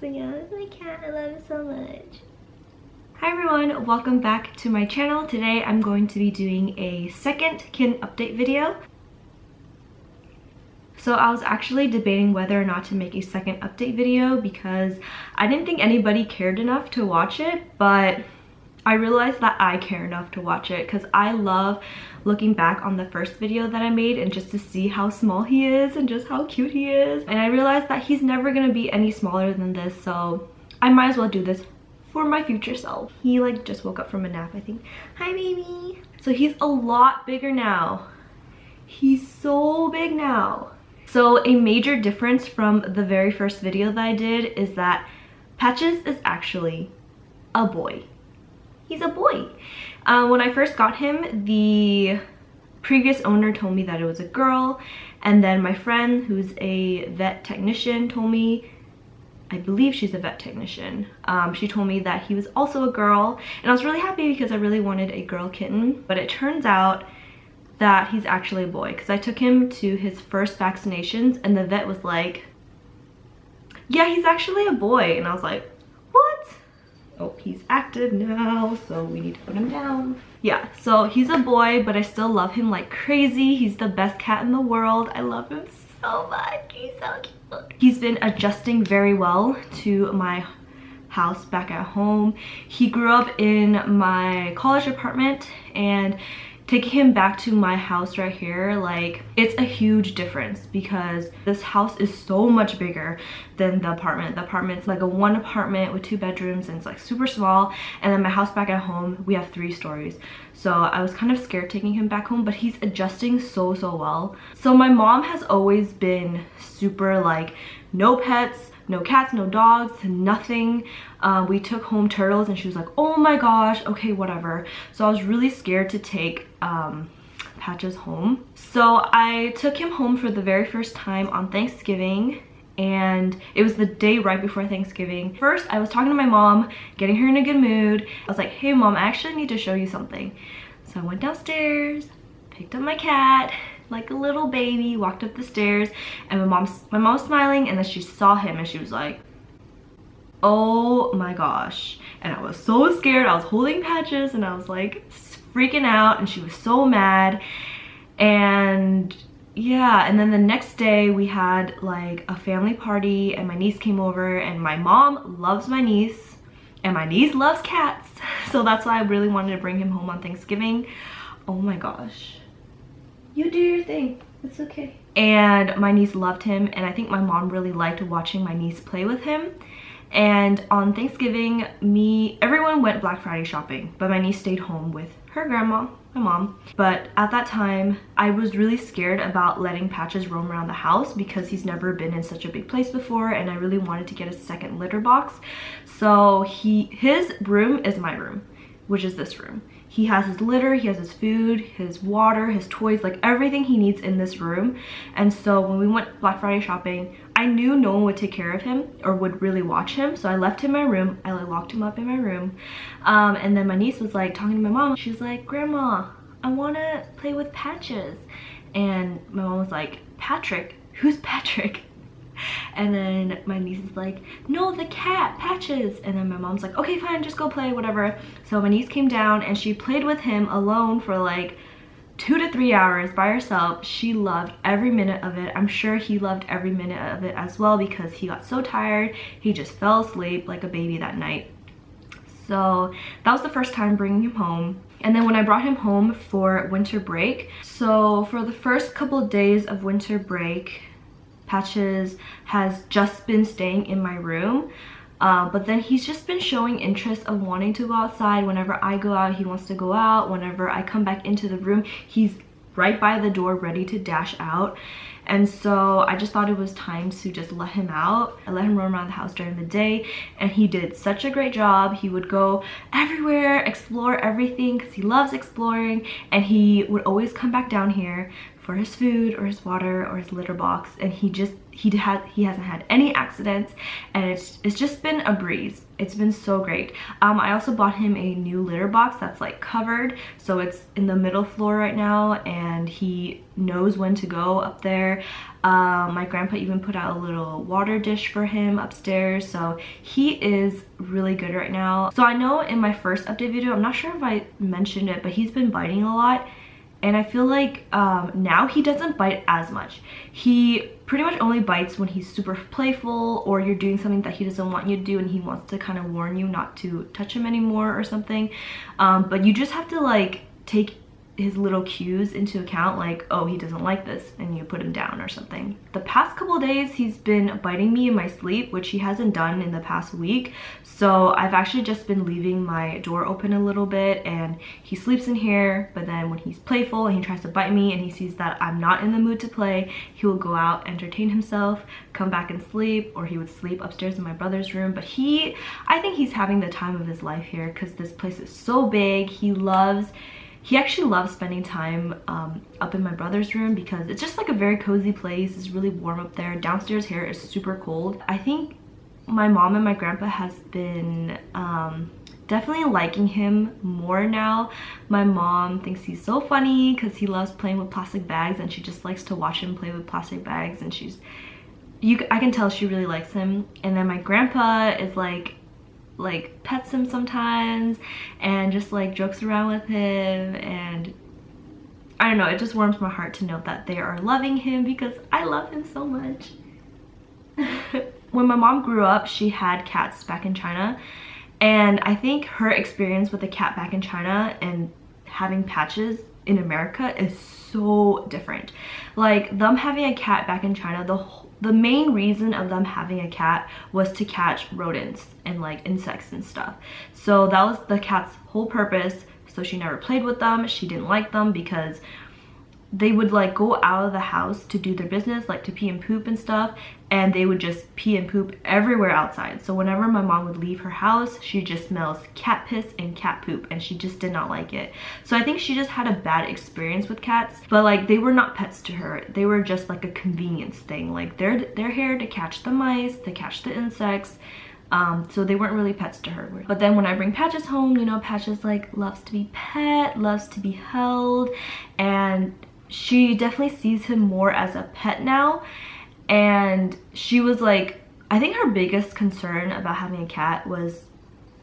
So yeah, that's my cat. I love it so much. Hi everyone, welcome back to my channel. Today I'm going to be doing a second kitten update video. So I was actually debating whether or not to make a second update video because I didn't think anybody cared enough to watch it, but I realized that I care enough to watch it because I love looking back on the first video that I made and just to see how small he is and just how cute he is. And I realized that he's never gonna be any smaller than this, so I might as well do this for my future self. He like just woke up from a nap, I think. Hi baby. So he's a lot bigger now. He's so big now. So a major difference from the very first video that I did is that Patches is actually a boy. He's a boy. When I first got him, the previous owner told me that it was a girl, and then my friend who's a vet technician told me, I believe she's a vet technician, she told me that he was also a girl, and I was really happy because I really wanted a girl kitten, but it turns out that he's actually a boy because I took him to his first vaccinations and the vet was like, yeah, he's actually a boy, and I was like, what? Oh, he's active now, so we need to put him down. Yeah, so he's a boy, but I still love him like crazy. He's the best cat in the world. I love him so much. He's so cute. He's been adjusting very well to my house back at home. He grew up in my college apartment, and taking him back to my house right here, like, it's a huge difference because this house is so much bigger than the apartment. The apartment's like a one apartment with 2 bedrooms and it's like super small, and then my house back at home, we have 3 stories. So I was kind of scared taking him back home, but he's adjusting so well. So my mom has always been super like, no pets, no cats, no dogs, nothing. We took home turtles and she was like, oh my gosh, okay, whatever. So I was really scared to take Patches home. So I took him home for the very first time on Thanksgiving, and it was the day right before Thanksgiving. First, I was talking to my mom, getting her in a good mood. I was like, hey mom, I actually need to show you something. So I went downstairs, picked up my cat, like a little baby, walked up the stairs, and my mom was smiling, and then she saw him and she was like, oh my gosh. And I was so scared. I was holding Patches and I was like freaking out, and she was so mad. And yeah, and then the next day we had like a family party and my niece came over, and my mom loves my niece and my niece loves cats, so that's why I really wanted to bring him home on Thanksgiving. Oh my gosh. You do your thing, it's okay. And my niece loved him, and I think my mom really liked watching my niece play with him. And on Thanksgiving, everyone went Black Friday shopping, but my niece stayed home with her grandma, my mom. But at that time, I was really scared about letting Patches roam around the house because he's never been in such a big place before, and I really wanted to get a second litter box. So his room is my room, which is this room. He has his litter, he has his food, his water, his toys, like everything he needs in this room. And so when we went Black Friday shopping, I knew no one would take care of him or would really watch him. So I left him in my room. I locked him up in my room. And then my niece was like talking to my mom. She's like, Grandma, I want to play with Patches. And my mom was like, Patrick? Who's Patrick? And then my niece is like, no, the cat, Patches. And then my mom's like, okay, fine, just go play, whatever. So my niece came down and she played with him alone for like 2 to 3 hours by herself. She loved every minute of it. I'm sure he loved every minute of it as well because he got so tired. He just fell asleep like a baby that night. So that was the first time bringing him home. And then when I brought him home for winter break, so for the first couple of days of winter break, Patches has just been staying in my room, but then he's just been showing interest of wanting to go outside. Whenever I go out, he wants to go out. Whenever I come back into the room, he's right by the door ready to dash out. And so I just thought it was time to just let him out. I let him roam around the house during the day, and he did such a great job. He would go everywhere, explore everything because he loves exploring, and he would always come back down here for his food or his water or his litter box, and he just he hasn't had any accidents, and it's just been a breeze. It's been so great. I also bought him a new litter box that's like covered, so it's in the middle floor right now, and he knows when to go up there. My grandpa even put out a little water dish for him upstairs, so he is really good right now. So I know in my first update video, I'm not sure if I mentioned it, but he's been biting a lot. And I feel like now he doesn't bite as much. He pretty much only bites when he's super playful, or you're doing something that he doesn't want you to do and he wants to kind of warn you not to touch him anymore or something. But you just have to like take his little cues into account, like, oh, he doesn't like this, and you put him down or something. The past couple days he's been biting me in my sleep, which he hasn't done in the past week. So I've actually just been leaving my door open a little bit, and he sleeps in here, but then when he's playful and he tries to bite me and he sees that I'm not in the mood to play, he will go out, entertain himself, come back and sleep, or he would sleep upstairs in my brother's room. But I think he's having the time of his life here because this place is so big. He actually loves spending time up in my brother's room because it's just like a very cozy place. It's really warm up there. Downstairs here is super cold. I think my mom and my grandpa has been definitely liking him more now. My mom thinks he's so funny because he loves playing with plastic bags, and she just likes to watch him play with plastic bags, and I can tell she really likes him. And then my grandpa is like pets him sometimes and just like jokes around with him, and I don't know, it just warms my heart to know that they are loving him because I love him so much. When my mom grew up, she had cats back in China, and I think her experience with a cat back in China and having Patches in America is so different. Like, them having a cat back in China, the main reason of them having a cat was to catch rodents and like insects and stuff. So that was the cat's whole purpose. So she never played with them. She didn't like them because they would like go out of the house to do their business, like to pee and poop and stuff, and they would just pee and poop everywhere outside. So whenever my mom would leave her house, she just smells cat piss and cat poop, and she just did not like it. So I think she just had a bad experience with cats, but like they were not pets to her. They were just like a convenience thing. Like they're here to catch the mice, to catch the insects. So they weren't really pets to her. But then when I bring Patches home, you know, Patches like loves to be pet, loves to be held, and she definitely sees him more as a pet now. And she was like, I think her biggest concern about having a cat was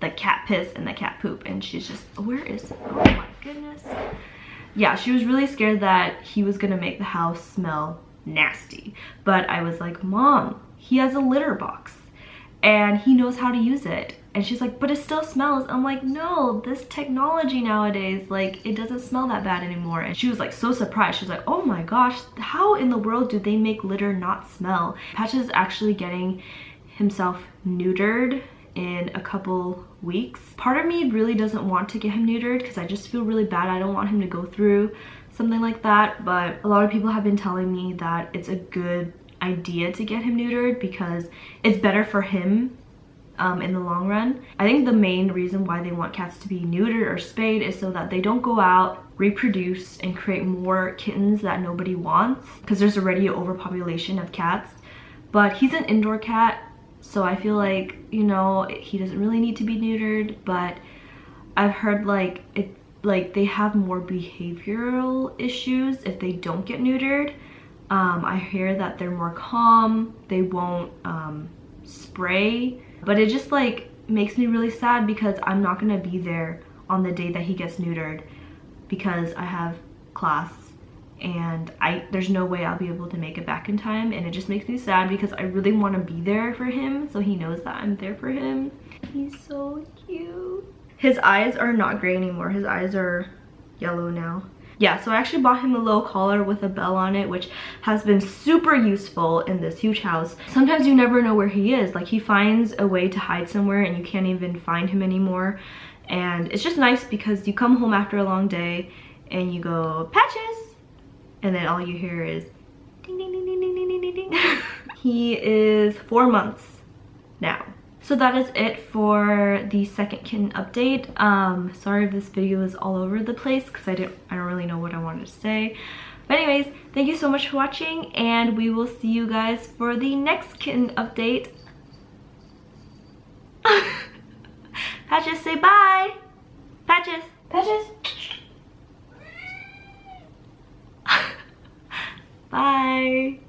the cat piss and the cat poop, and she's just, where is it? Oh my goodness. Yeah, she was really scared that he was gonna make the house smell nasty. But I was like, Mom, he has a litter box and he knows how to use it. And she's like, but it still smells. I'm like, no, this technology nowadays, like, it doesn't smell that bad anymore. And she was like so surprised. She's like, oh my gosh, how in the world do they make litter not smell? Patches is actually getting himself neutered in a couple weeks. Part of me really doesn't want to get him neutered because I just feel really bad. I don't want him to go through something like that. But a lot of people have been telling me that it's a good idea to get him neutered because it's better for him in the long run. I think the main reason why they want cats to be neutered or spayed is so that they don't go out, reproduce, and create more kittens that nobody wants, because there's already an overpopulation of cats. But he's an indoor cat, so I feel like, you know, he doesn't really need to be neutered. But I've heard like they have more behavioral issues if they don't get neutered. I hear that they're more calm, they won't spray. But it just like makes me really sad because I'm not gonna be there on the day that he gets neutered because I have class, and there's no way I'll be able to make it back in time. And it just makes me sad because I really want to be there for him so he knows that I'm there for him. He's so cute. His eyes are not gray anymore. His eyes are yellow now. Yeah, so I actually bought him a little collar with a bell on it, which has been super useful in this huge house. Sometimes you never know where he is. Like, he finds a way to hide somewhere and you can't even find him anymore. And it's just nice because you come home after a long day and you go, Patches! And then all you hear is ding, ding, ding, ding, ding, ding, ding, ding. He is 4 months now. So that is it for the second kitten update. Sorry if this video is all over the place because I don't really know what I wanted to say. But anyways, thank you so much for watching, and we will see you guys for the next kitten update. Patches, say bye. Patches. Patches. Bye.